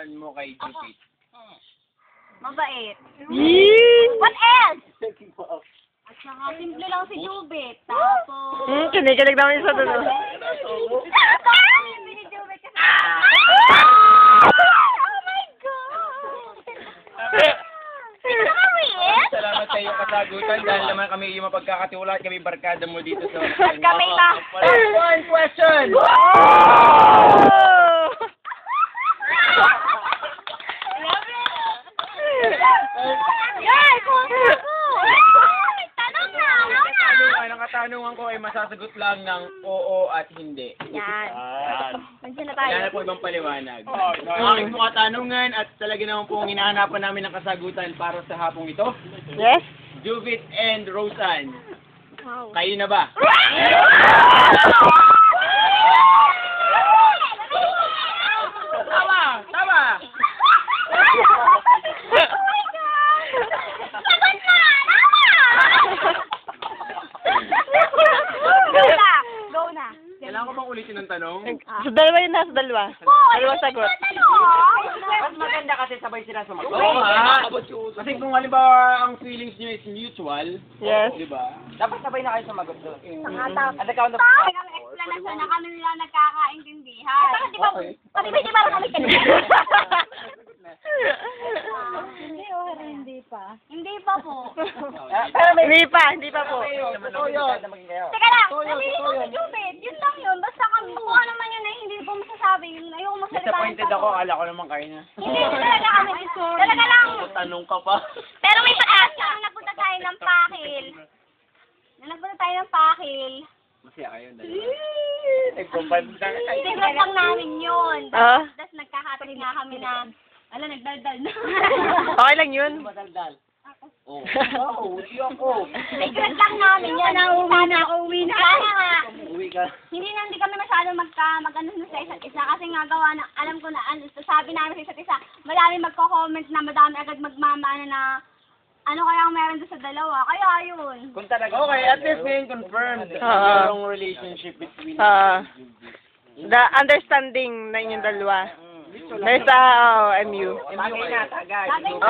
nagustuhan mo kay Jupit? Mabait. Yee! What else? At saka simple lang si Jubit. Tapos... Kinikilig naman isa doon. Simple ni Jubit kasi... Oh my God! Ito ka, Will? Salamat sa iyong kasagutan dahil naman kami yung mapagkakatiwala at kami barkada mo dito sa... Kami ba? Last one question! Yes! Tanong na! Ang katanungan ko ay masasagot lang ng oo at hindi. Yan. Nandiyan na tayo. Yan na po ibang paliwanag. Ang aking po katanungan at talaga naman po ang hinahanapan namin ng kasagutan para sa hapong ito. Yes? Juvit and Roseanne. Wow. Kayo na ba? Tama! Tama! Go na! Go na! Kailangan ko bang ulitin ang tanong? Sa dalawa yun na, sa dalawa. Dalawa sagot. Mas maganda kasi sabay sila sumagot. Oo nga. Kasi kung halimbawa ang feelings niyo is mutual, Yes. di ba? Dapat sabay na kayo sumagot doon. At the count of kami explanation na kami nila nagkakaintindihan. Di ba? Kami ba di ba kami hindi pa. Hindi pa po. Pero may... Hindi pa po. Totoo yun. Teka lang, nalilito si Jubit. Yun lang yun. Basta kami, kung ano man yun ay hindi po masasabi. Yun, ayoko magsalita. Disappointed ako. Akala ko naman kayo na. Hindi, talaga kami. Talaga lang. Tanong ka pa. Pero may pag-asa. Nung nagpunta tayo ng Pakil. Masaya kayo dalawa. Nagkumpanda ka kayo. Tingnan lang namin yun. Ah? Tapos nagkakatabi na kami na, nagdaldal na. Okay lang yun. Madaldal. Oo. Oo, di ako. Secret lang namin yan. Uwi na ako. Kaya nga, Uwi ka. hindi kami masyado mag-ano sa isa't isa. Kasi nga gawa na, alam ko na, sabi namin sa isa't isa, madami magko-comment na madami agad magmamana na, ano kaya ang meron doon sa dalawa. Kaya yun. Kung talaga. Okay, at least ngayon confirmed yung relationship between The understanding na inyong dalawa. There's MU. Bagay na, tagay. Bagay na.